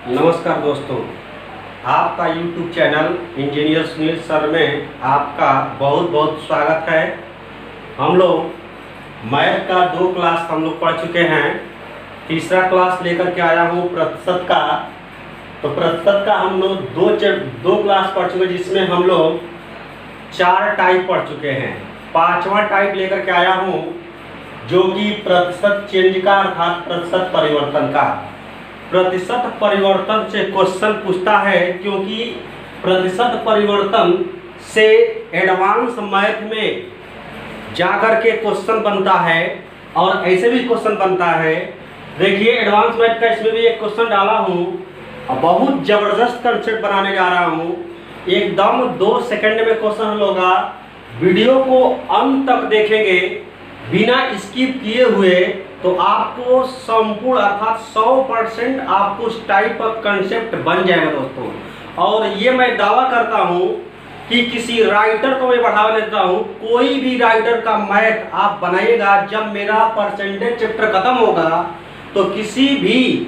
नमस्कार दोस्तों, आपका YouTube channel engineer Sunil sir में आपका बहुत बहुत स्वागत है। हम लोग मैथ का 2 क्लास हम लोग पढ़ चुके हैं। तीसरा क्लास लेकर के आया हूँ प्रतिशत का। तो प्रतिशत का हम लोग दो क्लास पढ़ चुके हैं, जिसमें हम लोग 4 टाइप पढ़ चुके हैं। 5वां टाइप लेकर के आया हूँ, जो कि प्रतिशत चेंज का अर्थात प्रतिशत परिवर्तन का। प्रतिशत परिवर्तन से क्वेश्चन पूछता है, क्योंकि प्रतिशत परिवर्तन से एडवांस मैथ में जाकर के क्वेश्चन बनता है और ऐसे भी क्वेश्चन बनता है। देखिए, एडवांस मैथ का इसमें भी एक क्वेश्चन डाला हूँ और बहुत ज़बरदस्त कंसेप्ट बनाने जा रहा हूँ। एकदम 2 सेकंड में क्वेश्चन होगा। वीडियो को अंत तक देखेंगे बिना स्किप किए हुए तो आपको संपूर्ण अर्थात 100% आपको उस टाइप का कंसेप्ट बन जाएगा दोस्तों। और ये मैं दावा करता हूँ कि किसी राइटर को मैं बढ़ावा देता हूँ, कोई भी राइटर का मैथ आप बनाइएगा, जब मेरा परसेंटेज चैप्टर खत्म होगा तो किसी भी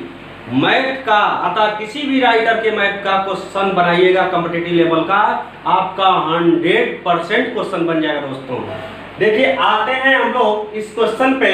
मैथ का अर्थात किसी भी राइटर के मैथ का क्वेश्चन बनाइएगा कॉम्पिटिटिव लेवल का, आपका 100% क्वेश्चन बन जाएगा दोस्तों। देखिए, आते हैं हम लोग इस क्वेश्चन पे।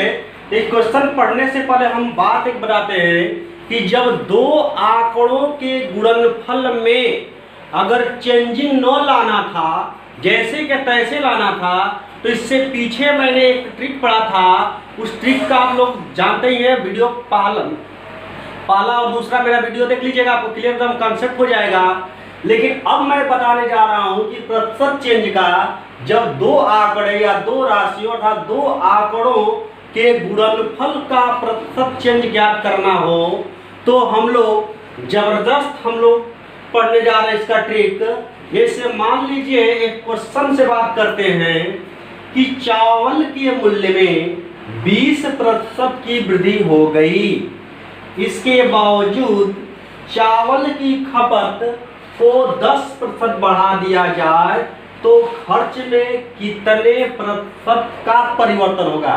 एक क्वेश्चन पढ़ने से पहले हम बात एक बताते हैं कि जब 2 आंकड़ों के गुणनफल में अगर चेंजिंग न लाना था, जैसे कि तैसे लाना था, तो इससे पीछे मैंने एक ट्रिक पढ़ा था। उस ट्रिक का आप लोग जानते ही हैं। वीडियो पहला और दूसरा मेरा वीडियो देख लीजिएगा, आपको क्लियर एकदम कंसेप्ट हो जाएगा। लेकिन अब मैं बताने जा रहा हूं कि प्रतिशत चेंज का जब 2 आंकड़े या 2 राशियों अर्थात 2 आंकड़ों के गुणनफल का प्रतिशत चेंज ज्ञात करना हो, तो हम लोग जबरदस्त पढ़ने जा रहे हैं इसका ट्रिक। जैसे मान लीजिए एक क्वेश्चन से बात करते हैं कि चावल के मूल्य में 20% की वृद्धि हो गई, इसके बावजूद चावल की खपत को 10% बढ़ा दिया जाए तो खर्च में कितने प्रतिशत का परिवर्तन होगा।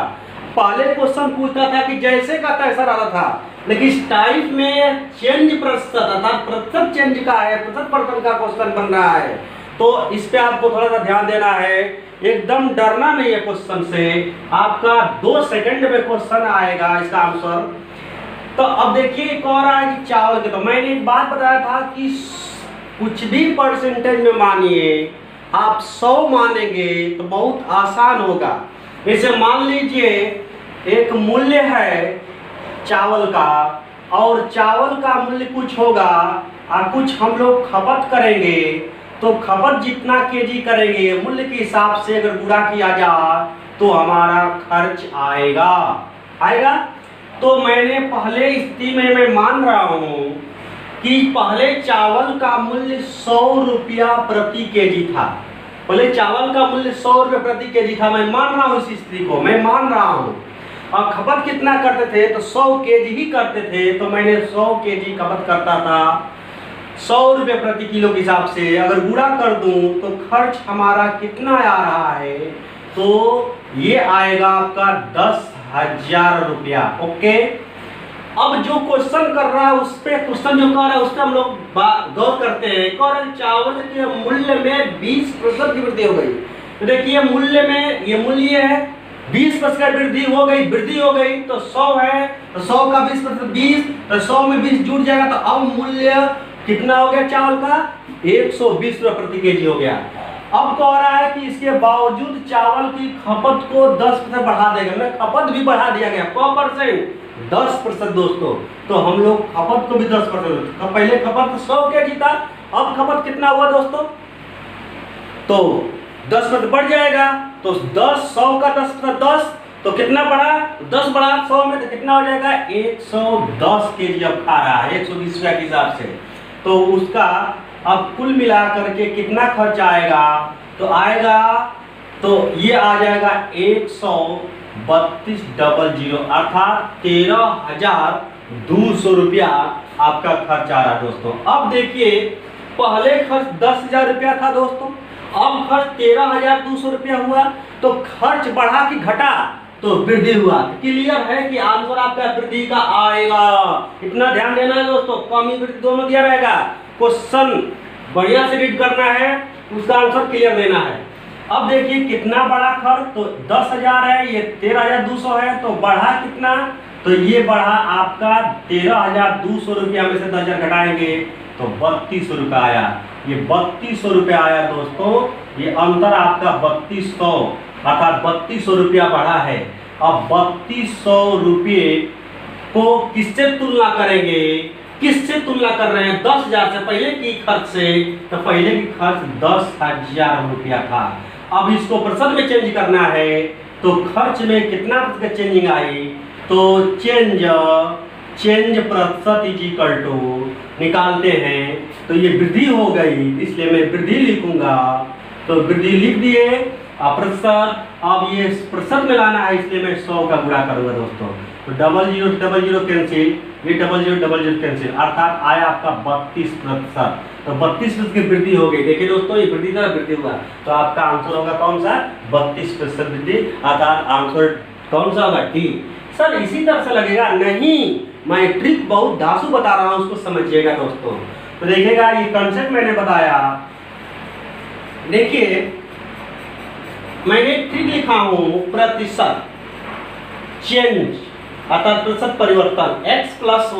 पहले क्वेश्चन पूछता था कि जैसे का तैसा रहा था, लेकिन इस टाइप में चेंज प्रतिशत अर्थात प्रतिशत चेंज का है, प्रतिशत परिवर्तन का क्वेश्चन बन रहा है। तो इस पे आपको थोड़ा सा ध्यान देना है, एकदम डरना नहीं है क्वेश्चन से। आपका 2 सेकंड में क्वेश्चन आएगा इसका आंसर। तो अब देखिए एक और है कि चावल के, तो मैंने एक बात बताया था कि कुछ भी परसेंटेज में मानिए, आप 100 मानेंगे तो बहुत आसान होगा। जैसे मान लीजिए एक मूल्य है चावल का, और चावल का मूल्य कुछ होगा और कुछ हम लोग खपत करेंगे, तो खपत जितना केजी करेंगे मूल्य के हिसाब से अगर गुणा किया जाए तो हमारा खर्च आएगा। तो मैंने पहले स्थिति में मैं मान रहा हूं कि पहले चावल का मूल्य 100 रुपया प्रति केजी था। पहले चावल का मूल्य 100 रुपये प्रति केजी था। मैं मान रहा हूँ इस स्थिति को, मैं मान रहा हूँ। और खपत कितना करते थे, तो 100 केजी ही करते थे। तो मैंने 100 केजी खपत करता था 100 रुपये प्रति किलो के हिसाब से। अगर गुणा कर दूं तो खर्च हमारा कितना आ रहा है, तो ये आएगा आपका 10,000 रुपया। ओके, अब जो क्वेश्चन कर रहा है उस पे, क्वेश्चन जो कर रहा है उस पर हम लोग गौर करते हैं। चावल के मूल्य में 20% की वृद्धि हो गई। तो देखिए मूल्य में ये मूल्य है, 20% वृद्धि हो गई तो 100 है, तो 100 का 20% 20, तो 100 में 20 जुड़ जाएगा। तो अब मूल्य कितना हो गया चावल का, 120 रुपये प्रति केजी हो गया। अब कह रहा है कि इसके बावजूद चावल की खपत को 10% बढ़ा देगा। मैं खपत भी बढ़ा दिया गया, 10% दोस्तों। तो हम लोग खपत को भी 10%, तो पहले खपत 100 केजी था, अब खपत कितना हुआ दोस्तों, तो 10% बढ़ जाएगा। तो 100 का 10%, 10 तो कितना बढ़ा, 10 बढ़ा 100 में, तो कितना हो जाएगा 110 केजी अब खा रहा है 120 रुपया के हिसाब से। तो उसका अब कुल मिला करके कितना खर्च आएगा, तो ये आ जाएगा 132,000 अर्थात 13,200 रुपया आपका खर्च आ रहा है दोस्तों। अब देखिए पहले खर्च 10,000 रुपया था दोस्तों, अब खर्च 13,200 रुपया हुआ। तो खर्च बढ़ा कि घटा, तो वृद्धि हुआ। क्लियर है कि आंसर आपका वृद्धि का आएगा। इतना ध्यान देना है दोस्तों, कमी वृद्धि दोनों दिया रहेगा। क्वेश्चन बढ़िया से रीड करना है, उसका आंसर क्लियर देना है। अब देखिए कितना बड़ा खर्च, तो 10,000 है, ये 13,200 है, तो बढ़ा कितना, तो ये बढ़ा आपका 13,200 रुपया में से 10,000 घटाएंगे तो 3200 रुपया आया। ये 3200 रुपया आया दोस्तों, ये अंतर आपका 3200 अर्थात 3200 रुपया बढ़ा है। अब 3200 रुपये को किससे तुलना करेंगे, किससे तुलना कर रहे हैं, 10,000 से पहले की खर्च से, तो पहले की खर्च 10,000 रुपया था। अब इसको प्रतिशत में चेंज करना है, तो खर्च में कितना प्रतिशत चेंजिंग आई, तो चेंज प्रतिशत इज इक्वल टू निकालते हैं, तो ये वृद्धि हो गई, इसलिए मैं वृद्धि लिखूंगा, तो वृद्धि लिख दिए। प्रतिशत, अब ये प्रतिशत में लाना है, इसलिए मैं 100 का गुणा करूंगा दोस्तों, तो 00 कैंसिल, ये 00 कैंसिल, अर्थात आया आपका 32%। तो 32% की वृद्धि हो गई। देखिए दोस्तों, ये वृद्धि का वृद्धि हुआ, तो आपका आंसर होगा कौन सा, 32% वृद्धि, अर्थात आंसर कौन सा होगा, डी। सर इसी तरह से लगेगा, नहीं, मैं ट्रिक बहुत धांसू बता रहा हूं, उसको समझिएगा दोस्तों। तो देखिएगा, ये कंसेप्ट मैंने बताया, देखिए मैंने ट्रिक लिखा हूं, प्रतिशत चेंज अर्थात प्रतिशत परिवर्तन x प्लस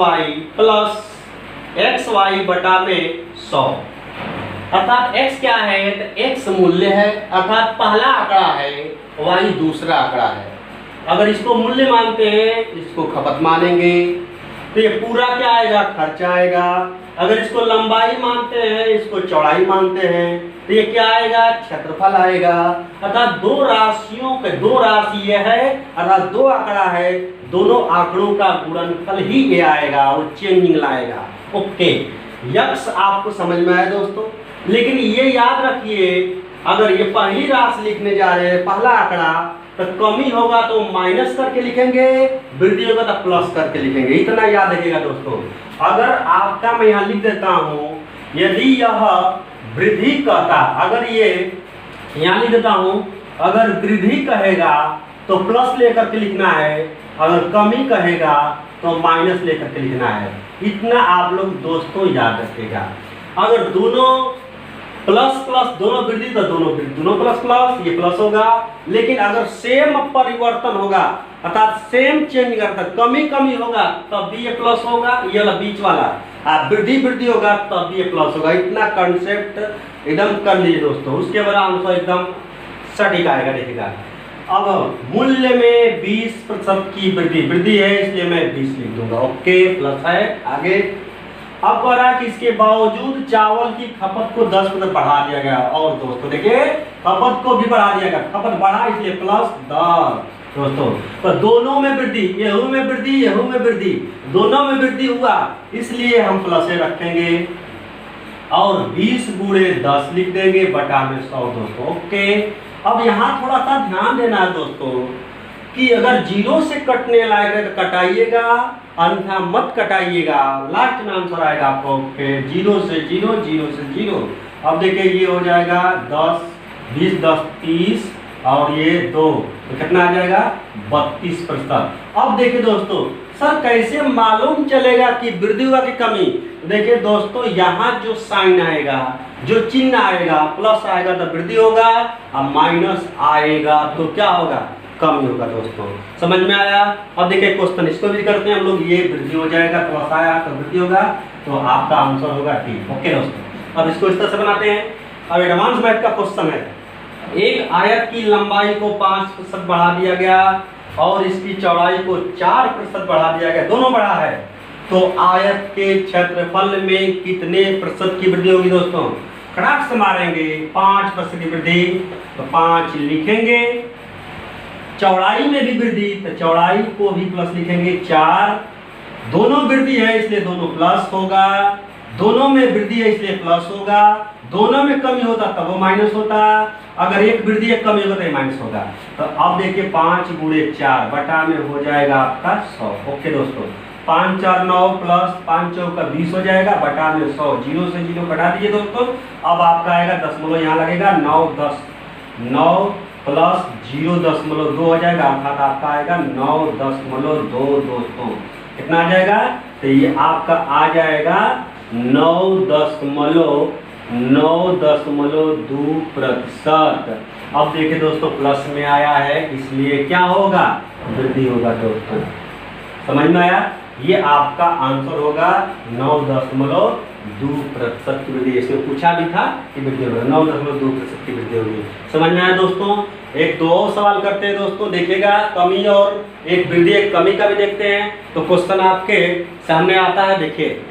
वाई बटा में 100, अर्थात x क्या है, तो x मूल्य है, अर्थात पहला आंकड़ा है, y दूसरा आंकड़ा है। अगर इसको मूल्य मानते हैं, इसको खपत मानेंगे, तो ये पूरा क्या आएगा, खर्च आएगा। अगर इसको लंबाई मानते हैं, इसको चौड़ाई मानते हैं, तो ये क्या आएगा, क्षेत्रफल आएगा। अर्थात दो राशियों के, दो राशि ये है, अर्थात दो आंकड़ा है, दोनों आंकड़ों का गुणनफल ही ये आएगा, वो चेंजिंग लाएगा। ओके, यक्स आपको समझ में आया दोस्तों, लेकिन ये याद रखिए, अगर ये पहली राशि लिखने जा रहे हैं, पहला आंकड़ा, तो कमी होगा तो माइनस करके लिखेंगे, वृद्धि होगा तो प्लस करके लिखेंगे, इतना याद रखिएगा दोस्तों। अगर आपका मैं यहाँ लिख देता हूँ, यदि यह वृद्धि कहता, अगर ये यहाँ लिख देता हूँ, अगर वृद्धि कहेगा तो प्लस लेकर के लिखना है, अगर कमी कहेगा तो माइनस लेकर के लिखना है। इतना आप लोग दोस्तों याद रखिएगा। अगर दोनों प्लस प्लस दोनों वृद्धि तो दोनों प्लस प्लस, ये प्लस होगा। लेकिन अगर सेम परिवर्तन होगा, अर्थात सेम चेंज करता, कमी कमी होगा तब भी ये प्लस होगा, ये वाला बीच वाला, वृद्धि वृद्धि होगा तब भी ये प्लस होगा। इतना कंसेप्ट एकदम कर लीजिए दोस्तों, उसके बाद आंसर एकदम सटीक आएगा। देखिएगा, अब मूल्य में 20% की वृद्धि है, इसलिए मैं 20 लिख दूंगा। ओके, प्लस है। आगे अब कह रहा है कि इसके बावजूद चावल की खपत को 10% बढ़ा दिया गया। और दोस्तों देखिए, खपत को भी बढ़ा दिया गया, खपत बढ़ा इसलिए प्लस 10 दोस्तों। तो दोनों में वृद्धि, येहू में वृद्धि, येहू में वृद्धि, दोनों में वृद्धि हुआ, इसलिए हम प्लस रखेंगे और 20 गुणे 10 लिख देंगे, बटा में 100 दोस्तों। ओके, अब यहाँ थोड़ा सा ध्यान देना है दोस्तों कि अगर जीरो से कटने लायक है तो कटाइएगा, अन्यथा मत कटाइएगा, लास्ट में आंसर आएगा आपको। ओके, जीरो से जीरो, जीरो से जीरो। अब देखिए, ये हो जाएगा 10, 20, 10, 30 और ये 2, तो कितना आ जाएगा, 32%। अब देखिए दोस्तों, सर कैसे मालूम चलेगा कि वृद्धि हुआ कि कमी? देखिए दोस्तों, यहाँ जो साइन आएगा, जो चिन्ह आएगा, प्लस आएगा तो वृद्धि होगा, और माइनस आएगा तो क्या होगा, कमी होगा दोस्तों। समझ में आया? अब देखिए क्वेश्चन इसको भी करते हैं हम लोग, ये वृद्धि हो जाएगा, प्लस आया तो वृद्धि होगा, तो आपका आंसर होगा डी। ओके दोस्तों, अब इसको इस तरह से बनाते हैं। अब एडवांस मैथ का क्वेश्चन है, एक आयत की लंबाई को 5% बढ़ा दिया गया और इसकी चौड़ाई को 4% बढ़ा दिया गया, दोनों बढ़ा है, तो आयत के क्षेत्रफल में कितने प्रतिशत की वृद्धि होगी दोस्तों? खड़ाक से मारेंगे, 5% की वृद्धि, तो 5 लिखेंगे। चौड़ाई में भी वृद्धि, तो चौड़ाई को भी प्लस लिखेंगे, 4। दोनों वृद्धि है इसलिए दोनों प्लस होगा, दोनों में वृद्धि है इसलिए प्लस होगा, दोनों में कमी होता तब वो माइनस होता, अगर एक वृद्धि एक कमी होगा तो ये माइनस होगा। तो अब देखिए 5 गुणे 4 बटा में हो जाएगा आपका 100। ओके दोस्तों, 5 4 9 प्लस 5 चौका 20 हो जाएगा, बटा में 100, जीरो से जीरो कटा दीजिए दोस्तों। अब आपका आएगा दशमलव यहाँ लगेगा, 9 10 9 प्लस 0.2 हो जाएगा, अर्थात आपका आएगा 9.2 दोस्तों। कितना आ जाएगा? तो ये आपका आ जाएगा 9.2%। अब देखिए दोस्तों प्लस में आया है, इसलिए क्या होगा? वृद्धि होगा दोस्तों। समझ में आया? ये आपका आंसर होगा 9.2% की वृद्धि। इसमें पूछा भी था कि वृद्धि होगा 9.2% की वृद्धि होगी। समझ में आया दोस्तों? एक दो और सवाल करते हैं दोस्तों, देखिएगा कमी और एक वृद्धि एक कमी का भी देखते हैं। तो क्वेश्चन आपके सामने आता है, देखिए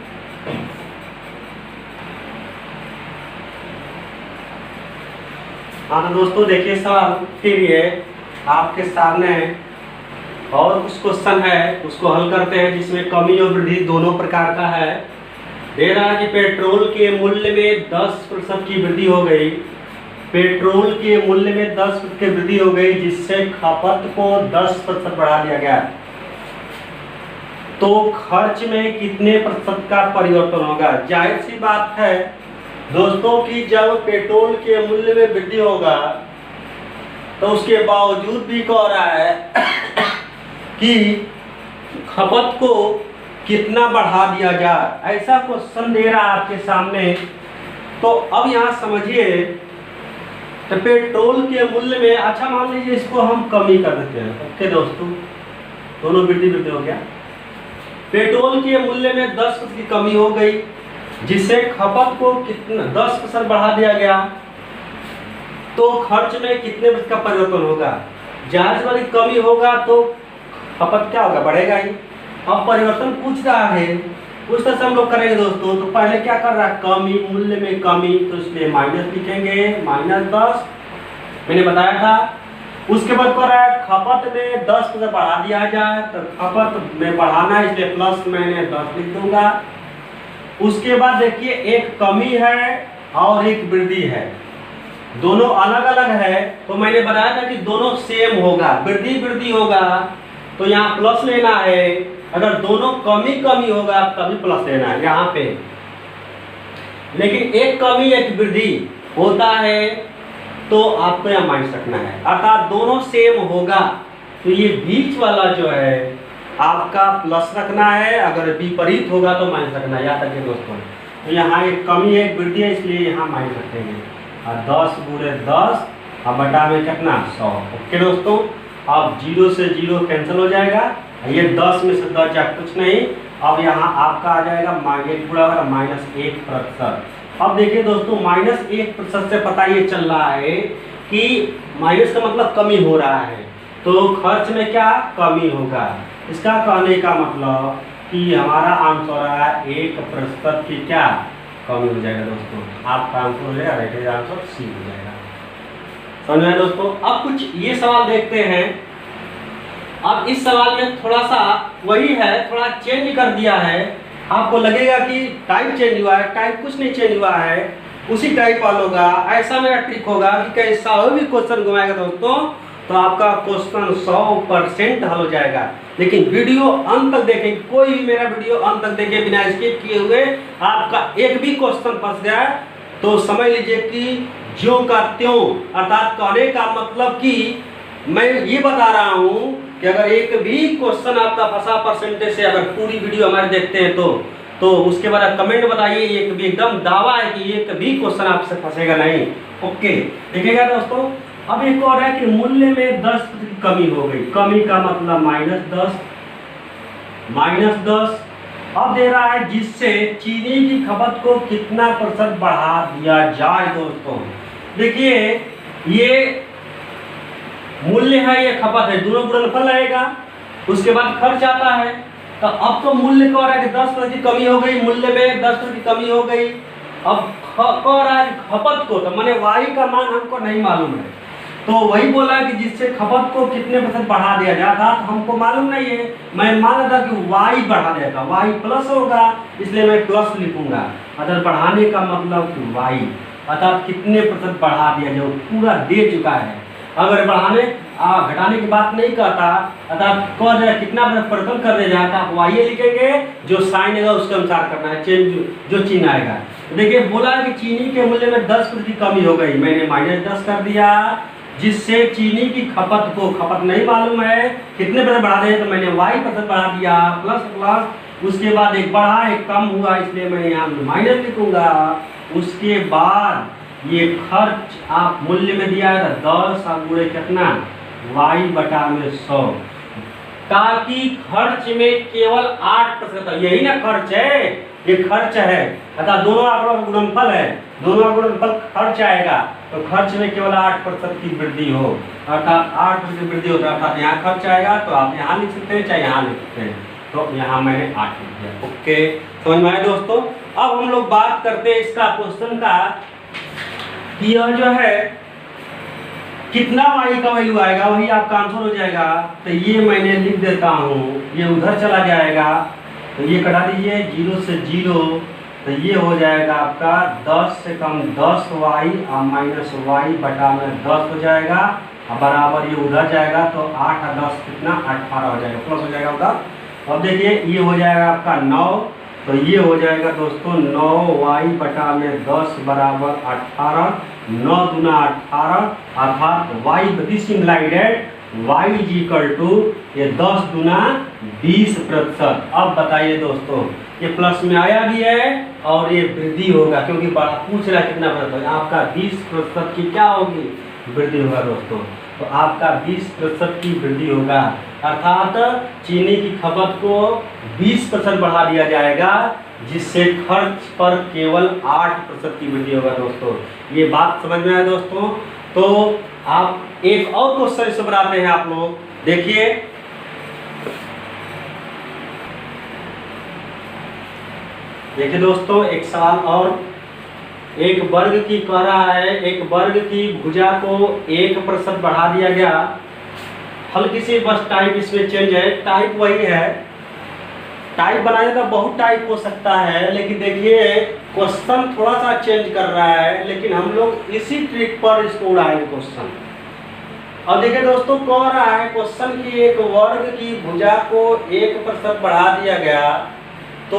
हाँ तो दोस्तों देखिए सवाल फिर ये आपके सामने और कुछ क्वेश्चन है, उसको हल करते हैं, जिसमें कमी और वृद्धि दोनों प्रकार का है। दे रहा है कि पेट्रोल के मूल्य में 10% की वृद्धि हो गई। पेट्रोल के मूल्य में 10% की वृद्धि हो गई, जिससे खपत को 10% बढ़ा दिया गया। तो खर्च में कितने प्रतिशत का परिवर्तन होगा? जाहिर सी बात है दोस्तों कि जब पेट्रोल के मूल्य में वृद्धि होगा तो उसके बावजूद भी कह रहा है कि खपत को कितना बढ़ा दिया जाए, ऐसा क्वेश्चन दे रहा है आपके सामने। तो अब यहाँ समझिए, तो पेट्रोल के मूल्य में, अच्छा मान लीजिए इसको हम कमी कर देते हैं। ओके दोस्तों, दोनों वृद्धि हो गया। पेट्रोल के मूल्य में 10% की कमी हो गई, जिससे खपत को कितना 10% बढ़ा दिया गया। तो खर्च में कितने % का परिवर्तन होगा? जाहिर वाली कमी होगा तो खपत क्या होगा? बढ़ेगा ही। अब परिवर्तन पूछ रहा है, उस तरह से हम लोग करेंगे दोस्तों। तो पहले क्या कर रहा है? कमी, मूल्य में कमी, तो इसलिए माइनस लिखेंगे, -10 मैंने बताया था। उसके बाद कर रहा है खपत में 10% बढ़ा दिया जाए, तो खपत में बढ़ाना है, इसलिए प्लस मैंने 10 लिख दूंगा। उसके बाद देखिए एक कमी है और एक वृद्धि है, दोनों अलग अलग है। तो मैंने बताया था कि दोनों सेम होगा, वृद्धि होगा तो यहाँ प्लस लेना है, अगर दोनों कमी होगा तभी प्लस लेना है यहाँ पे। लेकिन एक कमी एक वृद्धि होता है तो आपको यहाँ माइनस रखना है, अर्थात दोनों सेम होगा तो ये बीच वाला जो है आपका प्लस रखना है, अगर विपरीत होगा तो माइनस रखना है, याद रखिए दोस्तों। तो यहाँ एक कमी है एक वृद्धि है, इसलिए यहाँ माइनस रखेंगे। और 10 गुणे 10 अब बटा में कितना? 100। ओके दोस्तों, अब 0 से 0 कैंसिल हो जाएगा, ये 10 में से 10 जाए कुछ नहीं। अब यहाँ आपका आ जाएगा -1%। अब देखिए दोस्तों -1% से पता ये चल रहा है कि माइनस का मतलब कमी हो रहा है, तो खर्च में क्या कमी होगा। इसका कहने का मतलब कि हमारा आंसर है 1% की क्या कमी हो जाएगा दोस्तों। आपका आंसर हो जाएगा, राइट आंसर सी हो जाएगा। समझ में दोस्तों? अब कुछ ये सवाल देखते हैं। अब इस सवाल में थोड़ा सा वही है, थोड़ा चेंज कर दिया है। आपको लगेगा कि टाइप चेंज हुआ है, टाइप कुछ नहीं चेंज हुआ है, उसी टाइप वाला होगा। ऐसा मेरा ट्रिक होगा कि कैसा भी क्वेश्चन घुमाएगा दोस्तों तो आपका क्वेश्चन 100% हल हो जाएगा। लेकिन वीडियो अंत तक देखें, कोई भी मेरा वीडियो अंत तक देखे बिना स्किप किए हुए आपका एक भी क्वेश्चन फंस गया तो समझ लीजिए कि ज्यों का त्यों, अर्थात कहने का मतलब कि मैं ये बता रहा हूँ कि अगर एक भी क्वेश्चन आपका फंसा परसेंटेज से, अगर पूरी वीडियो हमारे देखते हैं तो उसके बाद कमेंट बताइए, एक भी एकदम दावा है कि एक भी क्वेश्चन आपसे फंसेगा नहीं। ओके, देखिएगा दोस्तों। अब एक और है कि मूल्य में 10% की कमी हो गई, कमी का मतलब -10। अब दे रहा है जिससे चीनी की खपत को कितना % बढ़ा दिया जाए दोस्तों। देखिए ये मूल्य है, ये खपत है, दोनों गुणनफल रहेगा। उसके बाद खर्च आता है, तो अब तो मूल्य कह रहा है कि 10% की कमी हो गई, मूल्य में 10% की कमी हो गई। अब कह रहा है खपत को, तो माने वाई का मान हमको नहीं मालूम है, तो वही बोला है कि जिससे खपत को कितने % बढ़ा दिया जाता, तो हमको मालूम नहीं है। मैं मान रहा था कि वाई बढ़ा देगा, वाई प्लस होगा, इसलिए मैं प्लस लिखूंगा। अगर बढ़ाने का मतलब कि वाई, अर्थात कितने % बढ़ा दिया जो पूरा दे चुका है। अगर बढ़ाने घटाने की बात नहीं कहता, अर्थात कह दिया कितना परिवर्तन कर दिया जाता, वाई लिखेंगे, जो साइन आएगा उसके अनुसार करना है, चेंज जो चिन्ह आएगा। देखिए बोला कि चीनी के मूल्य में 10% की कमी हो गई, मैंने -10 कर दिया। जिससे चीनी की खपत को, खपत नहीं मालूम है कितने प्रतिशत बढ़ा दे, तो मैंने y प्रतिशत बढ़ा दिया, प्लस प्लस उसके बाद एक बढ़ा एक कम हुआ, इसलिए मैं यहाँ माइनस लिखूंगा। उसके बाद ये खर्च आप मूल्य में दिया है 10 गुणे कितना y बटा में 100, ताकि खर्च में केवल 8%, यही ना खर्च है, ये खर्च है, अर्थात दोनों आंकड़ों का गुणनफल है, दोनों का गुणनफल खर्च आएगा, तो खर्च में केवल 8% की वृद्धि हो, अर्थात 8% की वृद्धि होता है, अर्थात यहाँ खर्च आएगा तो आप यहाँ लिख सकते हैं चाहे यहाँ लिख सकते हैं, तो यहाँ मैंने 8 लिख दिया। ओके, समझ में आए दोस्तों। अब हम लोग बात करते हैं इसका क्वेश्चन का, कि यह जो है कितना y का वैल्यू आएगा वही आपका आंसर हो जाएगा। तो ये मैंने लिख देता हूँ, ये उधर चला जाएगा, तो ये कटा दीजिए 0 से 0, तो ये हो जाएगा आपका 10 से कम 10y और माइनस y बटा में 10 हो जाएगा, और बराबर ये उधर जाएगा, तो 8 और 10 कितना 18 हो जाएगा, प्लस हो जाएगा उधर। अब देखिए ये हो जाएगा आपका 9, तो ये हो जाएगा दोस्तों 9y बटा में 10 बराबर 18, 9 दूना 18, अर्थात y this implied y is equal to ये 10 दूना 20%। अब बताइए दोस्तों, ये प्लस में आया भी है और ये वृद्धि होगा, क्योंकि बड़ा पूछ रहा है कितना प्रतिशत, आपका 20% की क्या होगी वृद्धि होगा दोस्तों, तो आपका 20% की वृद्धि होगा, अर्थात चीनी की खपत को 20% बढ़ा दिया जाएगा, जिससे खर्च पर केवल 8% की वृद्धि होगा दोस्तों। ये बात समझ में आया दोस्तों। तो आप एक और क्वेश्चन से बनाते हैं आप लोग, देखिए देखिए दोस्तों, एक सवाल और, एक वर्ग की कह रहा है, एक वर्ग की भुजा को 1% बढ़ा दिया गया, हल्की सी बस टाइप इसमें चेंज है, टाइप वही है, टाइप बनाने का बहुत टाइप हो सकता है, लेकिन देखिए क्वेश्चन थोड़ा सा चेंज कर रहा है, लेकिन हम लोग इसी ट्रिक पर इसको उड़ाएंगे क्वेश्चन। और देखिए दोस्तों, कह रहा है क्वेश्चन की एक वर्ग की भुजा को 1% बढ़ा दिया गया, तो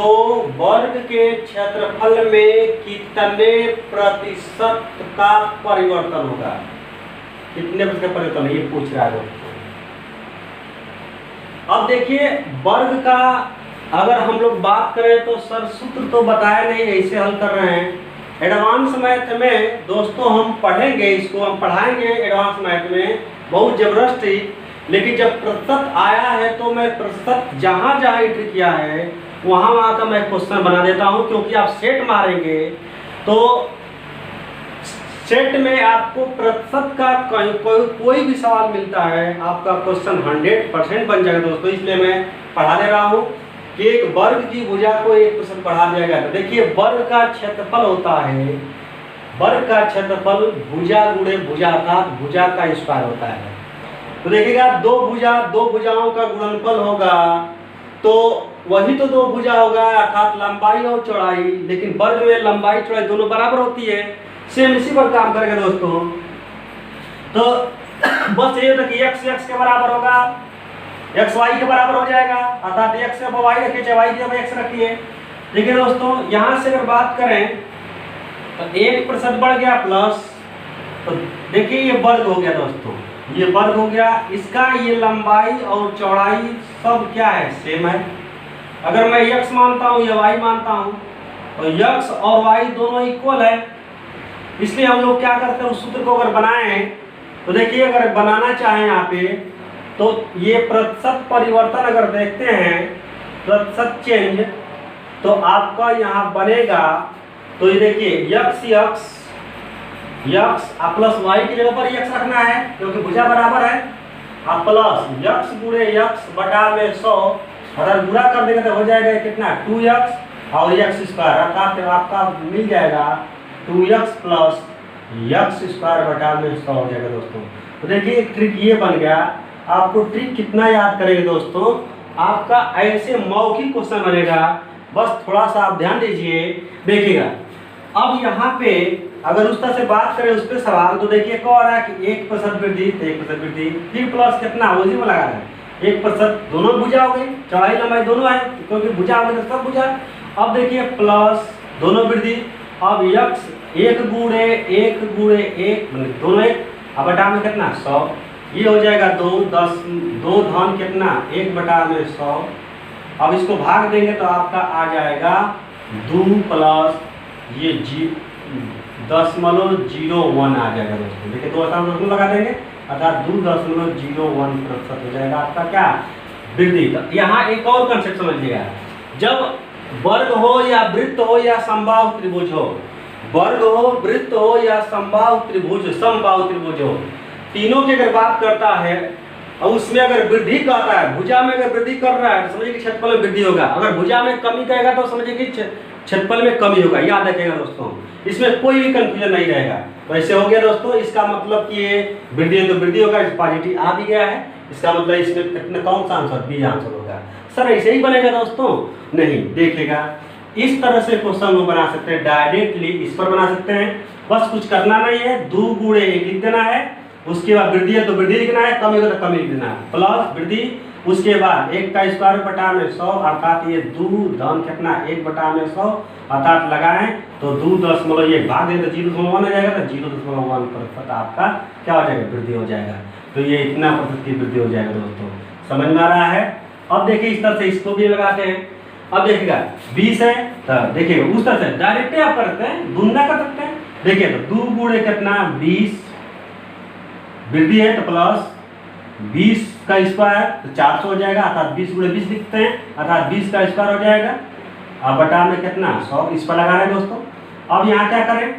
वर्ग के क्षेत्रफल में कितने प्रतिशत का परिवर्तन होगा, कितने प्रतिशत का परिवर्तन, ये पूछ रहा है दोस्तों। अब देखिए वर्ग का अगर हम लोग बात करें तो सर सूत्र तो बताया नहीं, ऐसे हल कर रहे हैं। एडवांस मैथ में दोस्तों हम पढ़ेंगे, इसको हम पढ़ाएंगे एडवांस मैथ में बहुत जबरदस्त ही, लेकिन जब प्रतिशत आया है तो मैं प्रतिशत जहाँ जहाँ एंट्री किया है वहाँ का मैं क्वेश्चन बना देता हूँ, क्योंकि आप सेट मारेंगे तो सेट में आपको प्रतिशत का कोई भी सवाल मिलता है, आपका क्वेश्चन 100% बन जाएगा दोस्तों। इसलिए मैं पढ़ा दे रहा हूँ कि एक वर्ग की भुजा को 1% बढ़ा दिया गया। तो देखिए वर्ग का क्षेत्रफल होता है, वर्ग का क्षेत्रफल भुजा गुणे भुजा अर्थात भुजा का स्क्वायर होता है। तो देखिएगा दो भुजाओं का गुणनफल होगा, तो वही तो दो भुजा होगा, अर्थात लंबाई और चौड़ाई, लेकिन वर्ग में लंबाई चौड़ाई दोनों बराबर होती है, सेम इसी पर काम करेगा दोस्तों। तो बस ये होता कि x के बराबर होगा, x y के बराबर हो जाएगा, अर्थात x जब y रखिए चाहे y जब x रखिए। देखिए दोस्तों, यहाँ से अगर बात करें तो 1% बढ़ गया प्लस, तो देखिए ये वर्ग हो गया दोस्तों, ये वर्ग हो गया, इसका ये लंबाई और चौड़ाई सब क्या है सेम है। अगर मैं x मानता हूँ या y मानता हूँ, तो x और y दोनों इक्वल है, इसलिए हम लोग क्या करते हैं उस सूत्र को अगर बनाएं तो देखिए अगर बनाना चाहें यहाँ पे, तो ये प्रतिशत परिवर्तन अगर देखते हैं, प्रतिशत चेंज, तो आपका यहाँ बनेगा, तो ये देखिए x प्लस y की जगह पर x रखना है क्योंकि भुजा बराबर है, आप प्लस x गुणे x बटा में 100, अगर गुणा कर देंगे तो हो जाएगा कितना 2x और x स्क्वायर, अर्थात आपका मिल जाएगा 2x प्लस x स्क्वायर बटा में 100 हो जाएगा दोस्तों। तो देखिए एक ट्रिक ये बन गया, आपको ट्रिक कितना याद करेंगे दोस्तों, आपका ऐसे मौखिक क्वेश्चन बनेगा, बस थोड़ा सा आप ध्यान दीजिए। देखिएगा अब यहाँ पे अगर उस तरह से बात करें उस पर सवाल, तो देखिए कह रहा है कि 1% वृद्धि, 1% वृद्धि, फिर प्लस कितना उसी में लगा रहा है 1%, दोनों भुजा हो गई, चौड़ाई लंबाई दोनों है, क्योंकि भुजा हो गई तो सब भुजा। अब देखिए प्लस दोनों वृद्धि, अब x 1 गुणे 1 दोनों 1, अब बटा में कितना 100, ये हो जाएगा 2, 10, 2 धन कितना 1/100। अब इसको भाग देंगे तो आपका आ जाएगा 2 प्लस ये 0.01 आ जाएगा दोस्तों। देखिए 2 लगा देंगे अर्थात 2.01% हो जाएगा आपका क्या वृद्धि। तो यहाँ एक और कंसेप्ट समझिएगा, जब वर्ग हो या वृत्त हो या समबाहु त्रिभुज हो, वर्ग हो, वृत्त हो या समबाहु त्रिभुज हो, तीनों की अगर बात करता है और उसमें अगर वृद्धि कहता है, भुजा में अगर वृद्धि कर रहा है तो समझिए कि क्षेत्रफल में वृद्धि होगा, अगर भुजा में कमी कहेगा तो समझिए कि क्षेत्रफल में कमी होगा। याद रखिएगा दोस्तों, इसमें कोई भी कंफ्यूजन नहीं रहेगा। तो ऐसे हो गया दोस्तों, इसका मतलब कि ये वृद्धि है तो वृद्धि होगा, पॉजिटिव आ भी गया है, इसका मतलब इसमें कितना कौन सा आंसर बी आंसर होगा। सर ऐसे ही बनेगा दोस्तों? नहीं, देखिएगा इस तरह से क्वेश्चन हम बना सकते हैं, डायरेक्टली इस पर बना सकते हैं। बस कुछ करना नहीं है, 2 गुणे 1 लिख देना है, उसके बाद वृद्धि है तो वृद्धि लिखना है, कमी हो तो कमी लिख देना है, प्लस वृद्धि, उसके बाद 1 का स्क्वायर बटा में 100 अर्थात ये 2 धन कितना 1/100 अर्थात लगाएं तो 2.1 भाग दें तो 0.1 आ जाएगा, तो 0.1% आपका क्या हो जाएगा वृद्धि हो जाएगा। तो ये इतना प्रतिशत की वृद्धि हो जाएगा दोस्तों, समझ में आ रहा है। अब देखिए इस तरह से इसको भी लगाते हैं। अब देखिएगा 20 है तो देखिएगा उस तरह से डायरेक्ट आप करते हैं, गुणा कर सकते हैं। देखिए तो 2 गुणे कितना 20 वृद्धि है तो प्लस 20 का स्क्वायर तो 400 हो जाएगा अर्थात 20 गुणे 20 लिखते हैं अर्थात 20 का स्क्वायर हो जाएगा। अब बटा में कितना 100 इस पर लगा रहे हैं दोस्तों। अब यहाँ क्या करें,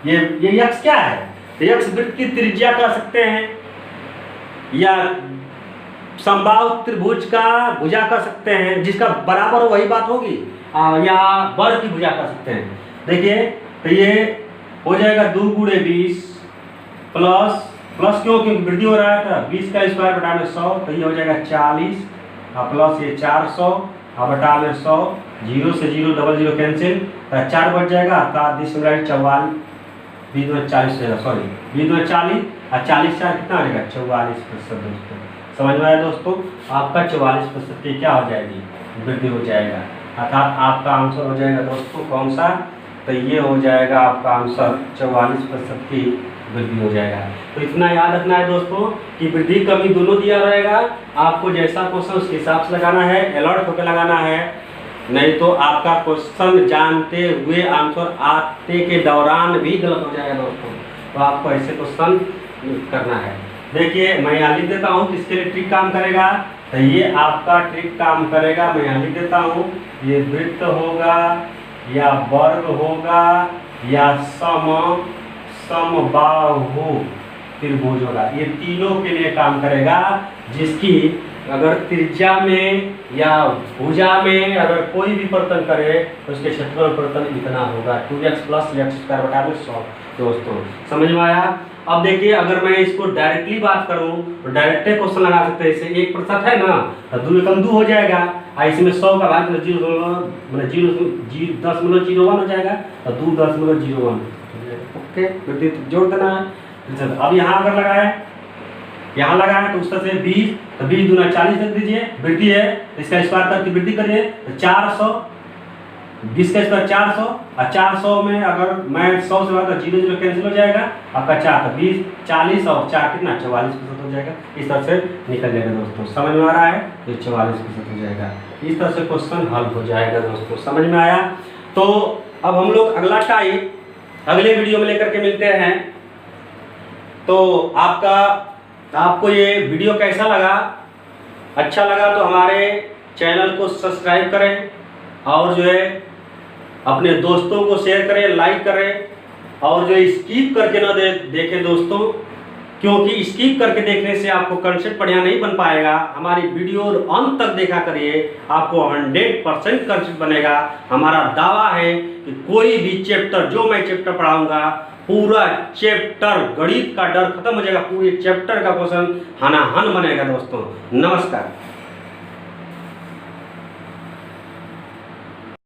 ये यक्ष क्या है, तो यक्ष वृत्त की त्रिज्या कह सकते हैं या समबाहु त्रिभुज का भुजा कर सकते हैं, जिसका बराबर हो वही बात होगी, या वर्ग की भुजा कर सकते हैं। देखिए तो ये हो जाएगा 2 गुणे 20 प्लस क्यों, क्योंकि वृद्धि हो रहा है तो 20 का स्क्वायर बटा में 100 तो ये हो जाएगा 40 प्लस ये 400 बटा में 100, 0 से 0 00 कैंसिल, 4 बच जाएगा अर्थात 44 20 में 40 जाएगा, सॉरी 20 में 40 और 40 4 कितना आ जाएगा 44% दोस्तों। समझ में आया दोस्तों, आपका 44% की क्या हो जाएगी वृद्धि हो जाएगा अर्थात आपका आंसर हो जाएगा दोस्तों कौन सा, तो ये हो जाएगा आपका आंसर 44% की वृद्धि हो जाएगा। तो इतना याद रखना है दोस्तों कि वृद्धि कमी दोनों दिया रहेगा, आपको जैसा क्वेश्चन उसके हिसाब से लगाना है, अलर्ट होकर लगाना है, नहीं तो आपका क्वेश्चन जानते हुए आंसर आते के दौरान भी गलत हो जाएगा दोस्तों। तो आपको ऐसे क्वेश्चन करना है। देखिए मैं यहाँ लिख देता हूँ किसके लिए ट्रिक काम करेगा, तो ये आपका ट्रिक काम करेगा। मैं यहाँ लिख देता हूँ, ये वृत्त होगा या वर्ग होगा या समबाहु त्रिभुज होगा, ये तीनों के लिए काम करेगा, जिसकी अगर त्रिज्या में या भुजा में अगर कोई भी परिवर्तन करे तो उसके क्षेत्रफल परिवर्तन इतना होगा 2x प्लस x स्क्वायर बटा में 100 दोस्तों। समझ में आया। अब देखिए अगर मैं इसको डायरेक्टली बात करूं तो डायरेक्ट क्वेश्चन लगा सकते हैं। इसे 1% है ना, तो 2 एकम 2 हो जाएगा, इसमें 100 का भाग 0.01 हो जाएगा, तो 2.01 ओके वृद्धि जोड़ देना है। अब यहाँ अगर लगाए, यहाँ लगाए तो उस तरह से 20 तो 20 दूना 40 रख दीजिए, वृद्धि है इसका स्क्वायर करके वृद्धि करिए तो 400, 20 का स्क्वायर 400 और 400 में अगर मैं 100 से बात 0 0 कैंसिल हो जाएगा, आपका 4 तो 20 40 और 4 कितना 44% हो जाएगा। इस तरह से निकल जाएगा दोस्तों। समझ में आ रहा है, ये 44% हो जाएगा। इस तरह से क्वेश्चन हल हो जाएगा दोस्तों। समझ में आया। तो अब हम लोग अगला टाइप अगले वीडियो में लेकर के मिलते हैं। तो आपको ये वीडियो कैसा लगा, अच्छा लगा तो हमारे चैनल को सब्सक्राइब करें और जो है अपने दोस्तों को शेयर करें, लाइक करें, और जो स्किप करके ना देखें दोस्तों, क्योंकि स्किप करके देखने से आपको कंसेप्ट बढ़िया नहीं बन पाएगा। हमारी वीडियो अंत तक देखा करिए, आपको 100% कंसेप्ट बनेगा। हमारा दावा है कि कोई भी चैप्टर जो मैं चैप्टर पढ़ाऊंगा, पूरा चैप्टर गणित का डर खत्म हो जाएगा, पूरे चैप्टर का क्वेश्चन हनाहन बनेगा दोस्तों। नमस्कार।